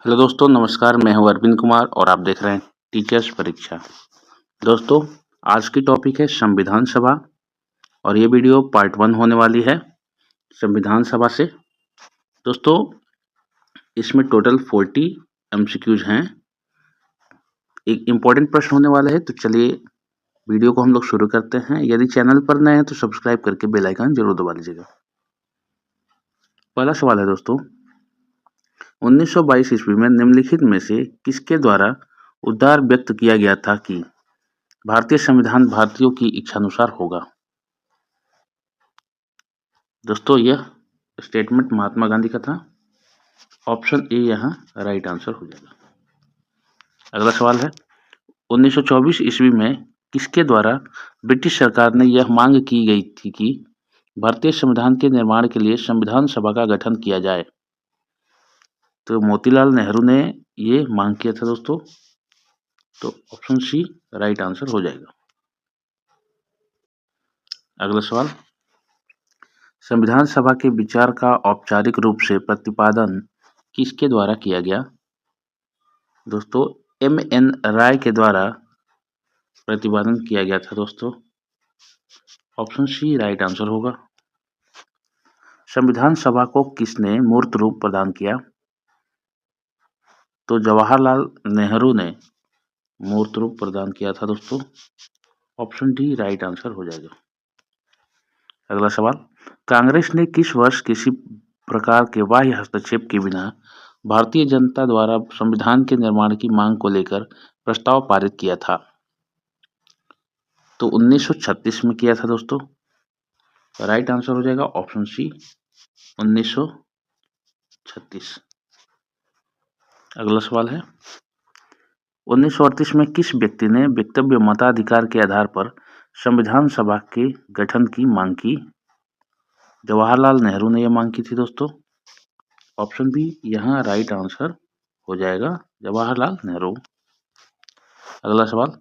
Hello दोस्तों, नमस्कार। मैं हूं अरविंद कुमार और आप देख रहे हैं टीचर्स परीक्षा। दोस्तों, आज की टॉपिक है संविधान सभा और ये वीडियो पार्ट 1 होने वाली है संविधान सभा से। दोस्तों, इसमें टोटल 40 एमसीक्यूज हैं। एक इम्पॉर्टेंट प्रश्न होने वाला है, तो चलिए वीडियो को हम लोग शुरू करते हैं। यदि चैनल पर नए हैं तो सब्सक्राइब करके बेल आइकन जरूर दबा लीजिएगा। पहला सवाल है दोस्तों, 1922 ईस्वी में निम्नलिखित में से किसके द्वारा उद्गार व्यक्त किया गया था कि भारतीय संविधान भारतीयों की इच्छानुसार होगा? दोस्तों, यह स्टेटमेंट महात्मा गांधी का था। ऑप्शन ए यहाँ राइट आंसर हो जाएगा। अगला सवाल है, 1924 ईस्वी में किसके द्वारा ब्रिटिश सरकार ने यह मांग की गई थी कि भारतीय संविधान के निर्माण के लिए संविधान सभा का गठन किया जाए? तो मोतीलाल नेहरू ने ये मांग किया था दोस्तों। तो ऑप्शन सी राइट आंसर हो जाएगा। अगला सवाल, संविधान सभा के विचार का औपचारिक रूप से प्रतिपादन किसके द्वारा किया गया? दोस्तों, एम.एन. राय के द्वारा प्रतिपादन किया गया था दोस्तों। ऑप्शन सी राइट आंसर होगा। संविधान सभा को किसने मूर्त रूप प्रदान किया? तो जवाहरलाल नेहरू ने मूर्त रूप प्रदान किया था दोस्तों। ऑप्शन डी राइट आंसर हो जाएगा। अगला सवाल, कांग्रेस ने किस वर्ष किसी प्रकार के बाह्य हस्तक्षेप के बिना भारतीय जनता द्वारा संविधान के निर्माण की मांग को लेकर प्रस्ताव पारित किया था? तो 1936 में किया था दोस्तों। राइट आंसर हो जाएगा ऑप्शन सी 1936। अगला सवाल है, 1938 में किस व्यक्ति ने वक्तव्य मताधिकार के आधार पर संविधान सभा के गठन की मांग की? जवाहरलाल नेहरू ने यह मांग की थी दोस्तों। ऑप्शन बी यहाँ राइट आंसर हो जाएगा, जवाहरलाल नेहरू। अगला सवाल,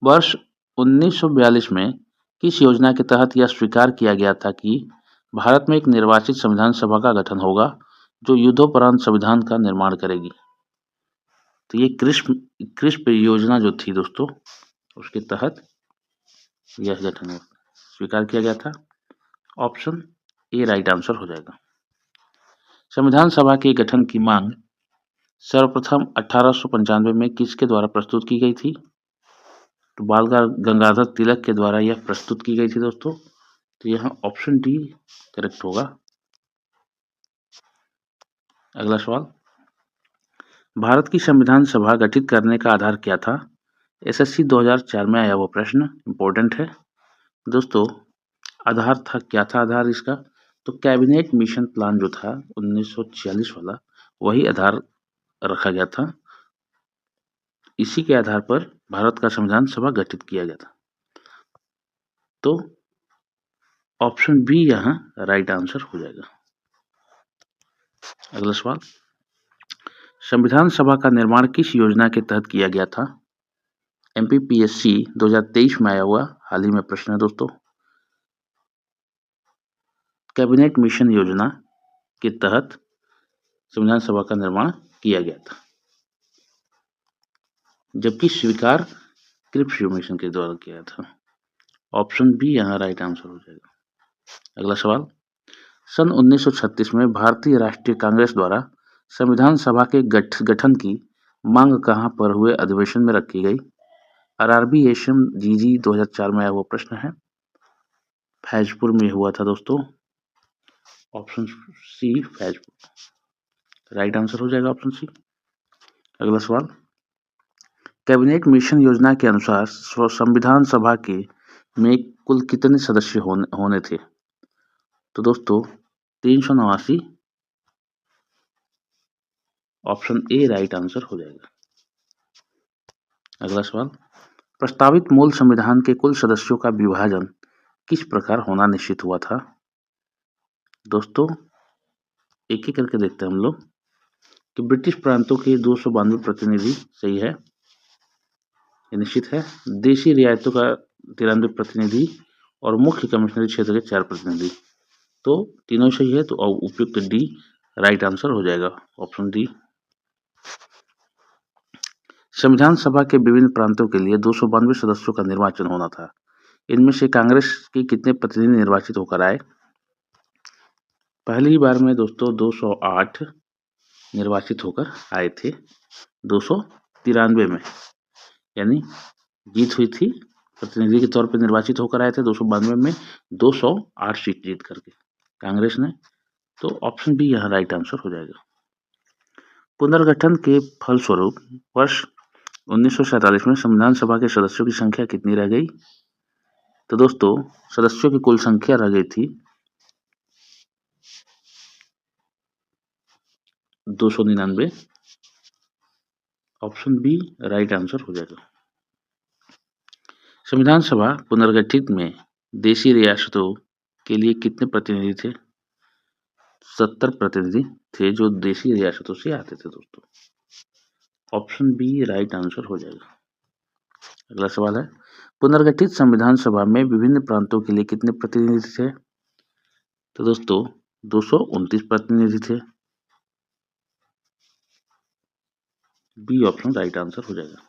वर्ष 1942 में किस योजना के तहत यह स्वीकार किया गया था कि भारत में एक निर्वाचित संविधान सभा का गठन होगा जो युद्धोपरांत संविधान का निर्माण करेगी? तो ये क्रिस्प योजना जो थी दोस्तों, उसके तहत यह गठन स्वीकार किया गया था। ऑप्शन ए राइट आंसर हो जाएगा। संविधान सभा के गठन की मांग सर्वप्रथम 1895 में किसके द्वारा प्रस्तुत की गई थी? तो बाल गंगाधर तिलक के द्वारा यह प्रस्तुत की गई थी दोस्तों। तो यहाँ ऑप्शन डी करेक्ट होगा। अगला सवाल, भारत की संविधान सभा गठित करने का आधार क्या था? एसएससी 2004 में आया वो प्रश्न इंपॉर्टेंट है दोस्तों। आधार था, क्या था आधार इसका? तो कैबिनेट मिशन प्लान जो था 1946 वाला, वही आधार रखा गया था। इसी के आधार पर भारत का संविधान सभा गठित किया गया था। तो ऑप्शन बी यहाँ राइट आंसर हो जाएगा। अगला सवाल, संविधान सभा का निर्माण किस योजना के तहत किया गया था? एमपीपीएससी 2023 में आया हुआ हाल ही में प्रश्न है दोस्तों। कैबिनेट मिशन योजना के तहत संविधान सभा का निर्माण किया गया था, जबकि स्वीकार क्रिप्स मिशन के द्वारा किया था। ऑप्शन बी यहाँ राइट आंसर हो जाएगा। अगला सवाल, सन 1936 में भारतीय राष्ट्रीय कांग्रेस द्वारा संविधान सभा के गठन की मांग कहां पर हुए अधिवेशन में रखी गई? आरआरबी एशियन जीजी 2004 में आया हुआ प्रश्न है। फैजपुर में हुआ था दोस्तों। Option C Faizpur right answer हो जाएगा, ऑप्शन सी। अगला सवाल, कैबिनेट मिशन योजना के अनुसार संविधान सभा के में कुल कितने सदस्य होने थे? तो दोस्तों 389। ऑप्शन ए राइट आंसर हो जाएगा। अगला सवाल, प्रस्तावित मूल संविधान के कुल सदस्यों का विभाजन किस प्रकार होना निश्चित हुआ था? दोस्तों, एक एक करके देखते हैं हम लोग कि ब्रिटिश प्रांतों के 292 प्रतिनिधि सही है, ये निश्चित है। देशी रियायतों का 93 प्रतिनिधि और मुख्य कमिश्नरी क्षेत्र के 4 प्रतिनिधि, तो तीनों सही है। तो उपयुक्त डी राइट आंसर हो जाएगा ऑप्शन डी। संविधान सभा के विभिन्न प्रांतों के लिए 292 सदस्यों का निर्वाचन होना था। इनमें से कांग्रेस के कितने प्रतिनिधि निर्वाचित होकर आए? पहली बार में दोस्तों 208 निर्वाचित होकर आए थे 293 में, यानी जीत हुई थी, प्रतिनिधि के तौर पर निर्वाचित होकर आए थे 292 में 208 सीट जीत करके कांग्रेस ने। तो ऑप्शन बी यहाँ राइट आंसर हो जाएगा। पुनर्गठन के फलस्वरूप वर्ष 1947 में संविधान सभा के सदस्यों की संख्या कितनी रह गई? तो दोस्तों सदस्यों की कुल संख्या रह गई थी 299। ऑप्शन बी राइट आंसर हो जाएगा। संविधान सभा पुनर्गठित में देशी रियासतों के लिए कितने प्रतिनिधि थे? 70 प्रतिनिधि थे जो देशी रियासतों से आते थे दोस्तों। ऑप्शन बी राइट आंसर हो जाएगा। अगला सवाल है, पुनर्गठित संविधान सभा में विभिन्न प्रांतों के लिए कितने प्रतिनिधि थे? तो दोस्तों 229 प्रतिनिधि थे। बी ऑप्शन राइट आंसर हो जाएगा।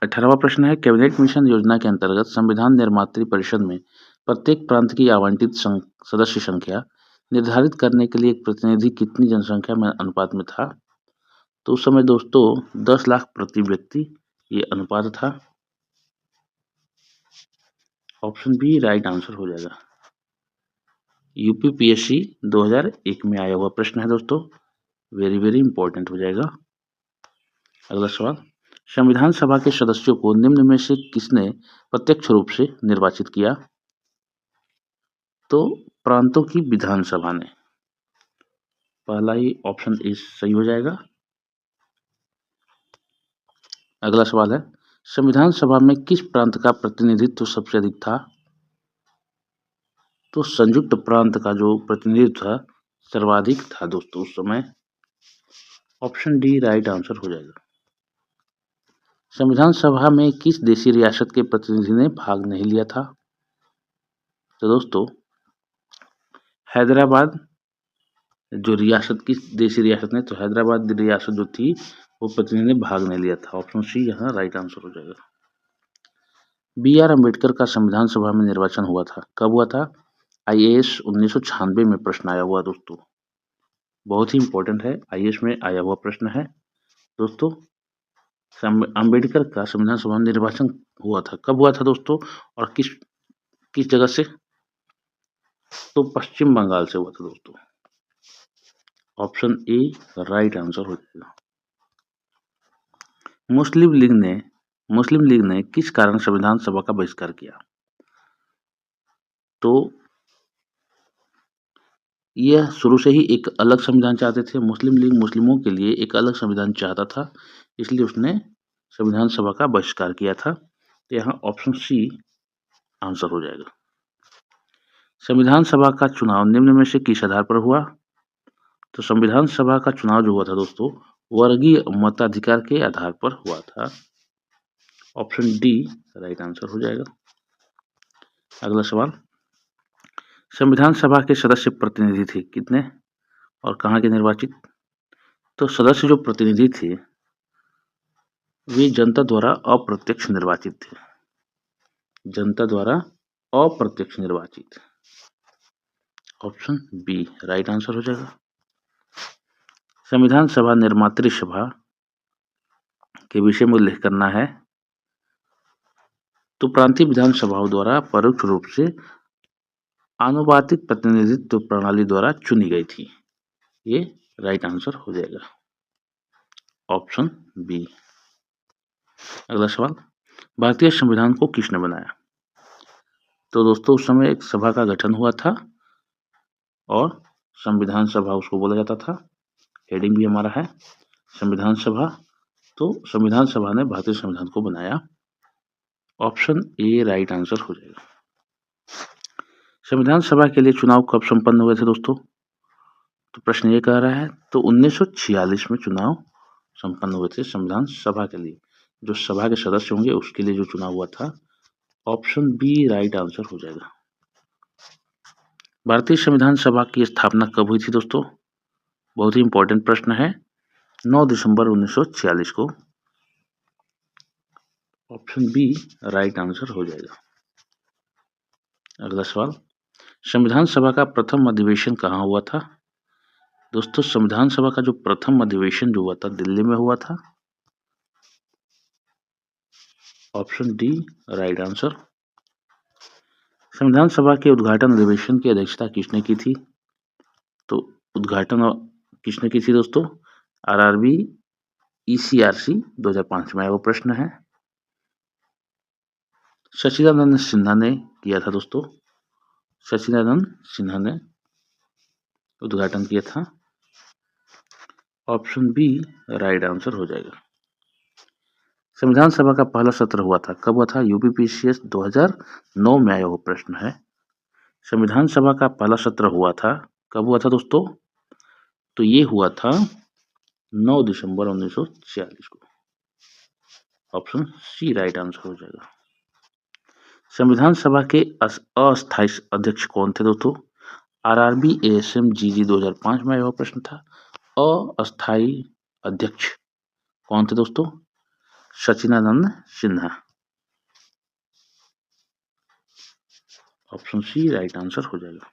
18वां प्रश्न है, कैबिनेट मिशन योजना के अंतर्गत संविधान निर्मात्री परिषद में प्रत्येक प्रांत की आवंटित सदस्य संख्या निर्धारित करने के लिए एक प्रतिनिधि कितनी जनसंख्या में अनुपात में था? तो उस समय दोस्तों 10 लाख प्रति व्यक्ति ये अनुपात था। ऑप्शन बी राइट आंसर हो जाएगा। यूपीपीएससी 2001 में आया हुआ प्रश्न है दोस्तों, वेरी वेरी इंपॉर्टेंट हो जाएगा। अगला सवाल, संविधान सभा के सदस्यों को निम्न में से किसने प्रत्यक्ष रूप से निर्वाचित किया? तो प्रांतों की विधानसभा ने। पहला ही ऑप्शन ए सही हो जाएगा। अगला सवाल है, संविधान सभा में किस प्रांत का प्रतिनिधित्व सबसे अधिक था? तो संयुक्त प्रांत का जो प्रतिनिधित्व था सर्वाधिक था दोस्तों उस समय। ऑप्शन डी राइट आंसर हो जाएगा। संविधान सभा में किस देशी रियासत के प्रतिनिधि ने भाग नहीं लिया था? तो दोस्तों हैदराबाद जो रियासत, किस देशी रियासत ने, तो हैदराबाद रियासत जो थी वो प्रतिनिधि ने भाग नहीं लिया था। ऑप्शन सी यहाँ राइट आंसर हो जाएगा। बी आर अम्बेडकर का संविधान सभा में निर्वाचन हुआ था, कब हुआ था? आईएएस 1996 में प्रश्न आया हुआ दोस्तों, बहुत ही इंपॉर्टेंट है, आईएएस में आया हुआ प्रश्न है दोस्तों। अम्बेडकर का संविधान सभा में निर्वाचन हुआ था, कब हुआ था दोस्तों और किस जगह से? तो पश्चिम बंगाल से हुआ था दोस्तों। ऑप्शन ए राइट आंसर हो जाएगा। मुस्लिम लीग ने किस कारण संविधान सभा का बहिष्कार किया? तो यह शुरू से ही एक अलग संविधान चाहते थे। मुस्लिम लीग मुस्लिमों के लिए एक अलग संविधान चाहता था, इसलिए उसने संविधान सभा का बहिष्कार किया था। तो यहाँ ऑप्शन सी आंसर हो जाएगा। संविधान सभा का चुनाव निम्न में से किस आधार पर हुआ? तो संविधान सभा का चुनाव जो हुआ था दोस्तों वर्गीय मताधिकार के आधार पर हुआ था। ऑप्शन डी राइट आंसर हो जाएगा। अगला सवाल, संविधान सभा के सदस्य प्रतिनिधि थे कितने और कहाँ के निर्वाचित? तो सदस्य जो प्रतिनिधि थे वे जनता द्वारा अप्रत्यक्ष निर्वाचित थे, जनता द्वारा अप्रत्यक्ष निर्वाचित। ऑप्शन बी राइट आंसर हो जाएगा। संविधान सभा निर्मात्री सभा के विषय में उल्लेख करना है, तो प्रांतीय विधानसभाओं द्वारा परोक्ष रूप से आनुपातिक प्रतिनिधित्व प्रणाली द्वारा चुनी गई थी। ये राइट आंसर हो जाएगा। Option B. अगला सवाल, भारतीय संविधान को किसने बनाया? तो दोस्तों उस समय एक सभा का गठन हुआ था और संविधान सभा उसको बोला जाता था। हेडिंग भी हमारा है संविधान सभा। तो संविधान सभा ने भारतीय संविधान को बनाया। ऑप्शन ए राइट आंसर हो जाएगा। संविधान सभा के लिए चुनाव कब संपन्न हुए थे दोस्तों? तो प्रश्न ये कह रहा है, तो 1946 में चुनाव संपन्न हुए थे संविधान सभा के लिए। जो सभा के सदस्य होंगे उसके लिए जो चुनाव हुआ था। ऑप्शन बी राइट आंसर हो जाएगा। भारतीय संविधान सभा की स्थापना कब हुई थी दोस्तों? बहुत ही इंपॉर्टेंट प्रश्न है। 9 दिसंबर 1946 को। ऑप्शन बी राइट आंसर हो जाएगा। अगला सवाल, संविधान सभा का प्रथम अधिवेशन कहाँ हुआ था? दोस्तों, संविधान सभा का जो प्रथम अधिवेशन जो हुआ था दिल्ली में हुआ था। Option D right answer. संविधान सभा के उद्घाटन अधिवेशन की अध्यक्षता किसने की थी? तो उद्घाटन किसने की थी दोस्तों? आरआरबी ईसीआरसी 2005 में वो प्रश्न है। सच्चिदानंद सिन्हा ने किया था दोस्तों। सच्चिदानंद सिन्हा ने उद्घाटन किया था। ऑप्शन बी राइट आंसर हो जाएगा। संविधान सभा का पहला सत्र हुआ था, कब हुआ था? यूपीपीसीएस 2009 में आया वो प्रश्न है। संविधान सभा का पहला सत्र हुआ था, कब हुआ था दोस्तों? तो ये हुआ था 9 दिसंबर 1946 को। ऑप्शन सी राइट आंसर हो जाएगा। संविधान सभा के अस्थायी अध्यक्ष कौन थे दोस्तों? आरआरबी एएसएम जीजी 2005 में यह प्रश्न था। अस्थायी अध्यक्ष कौन थे दोस्तों? Sachchidananda Sinha. Option C right answer हो जाएगा।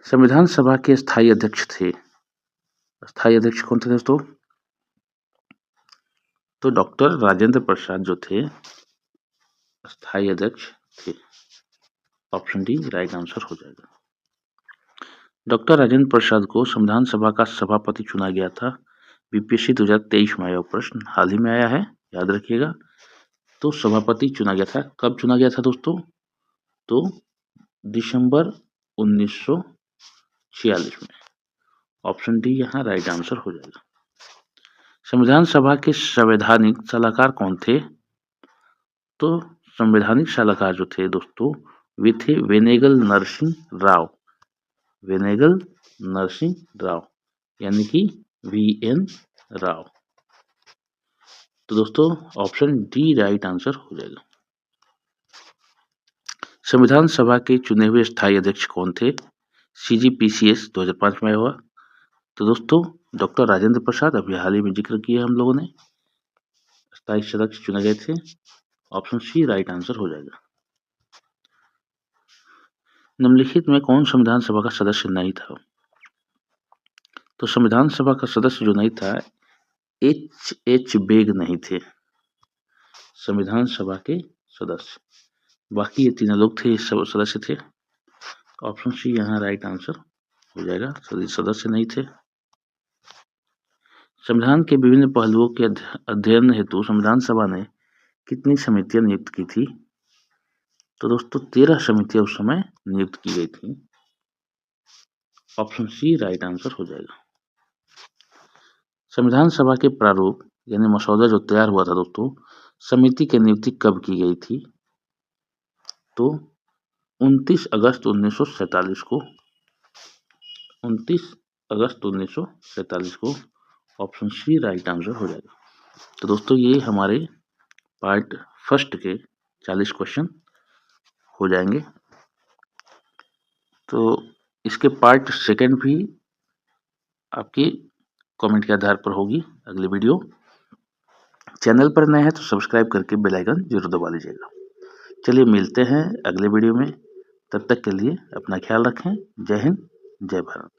संविधान सभा के स्थायी अध्यक्ष थे, स्थायी अध्यक्ष कौन थे दोस्तों? तो डॉक्टर राजेंद्र प्रसाद जो थे स्थायी अध्यक्ष थे। ऑप्शन डी राइट आंसर हो जाएगा। डॉक्टर राजेंद्र प्रसाद को संविधान सभा का सभापति चुना गया था। बीपीएससी 2023 में आया प्रश्न हाल ही में आया है, याद रखिएगा। तो सभापति चुना गया था, कब चुना गया था दोस्तों? तो दिसंबर 1946 में। ऑप्शन डी यहाँ राइट आंसर हो जाएगा। संविधान सभा के संवैधानिक सलाहकार कौन थे? तो संवैधानिक सलाहकार जो थे दोस्तों वे थे वेनेगल नरसिंह राव। वेनेगल नरसिंह राव यानी कि वीएन राव। तो दोस्तों ऑप्शन डी राइट आंसर हो जाएगा। संविधान सभा के चुने हुए स्थायी अध्यक्ष कौन थे? सीजीपीसीएस 2005 में हुआ। तो दोस्तों डॉक्टर राजेंद्र प्रसाद, अभी हाल ही में जिक्र किया हम लोगों ने, स्थायी सदस्य चुने गए थे। ऑप्शन सी राइट आंसर हो जाएगा। निम्नलिखित में कौन संविधान सभा का सदस्य नहीं था? तो संविधान सभा का सदस्य जो नहीं था एच बेग नहीं थे संविधान सभा के सदस्य। बाकी ये तीनों लोग थे, सब सदस्य थे। ऑप्शन सी यहाँ राइट आंसर हो जाएगा, सभी सदस्य नहीं थे। संविधान के विभिन्न पहलुओं के अध्ययन हेतु संविधान सभा ने कितनी समितियां नियुक्त की थी? तो दोस्तों 13 समितियां उस समय नियुक्त की गई थी। ऑप्शन सी राइट आंसर हो जाएगा। संविधान सभा के प्रारूप यानी मसौदा जो तैयार हुआ था दोस्तों, समिति की नियुक्ति कब की गई थी? तो 29 अगस्त 1947 को। 29 अगस्त 1947 को। ऑप्शन सी राइट आंसर हो जाएगा। तो दोस्तों ये हमारे पार्ट फर्स्ट के 40 क्वेश्चन हो जाएंगे। तो इसके पार्ट सेकंड भी आपकी कमेंट के आधार पर होगी अगली वीडियो। चैनल पर नए हैं तो सब्सक्राइब करके बेल आइकन जरूर दबा लीजिएगा। चलिए मिलते हैं अगले वीडियो में, तब तक के लिए अपना ख्याल रखें। जय हिंद, जय भारत।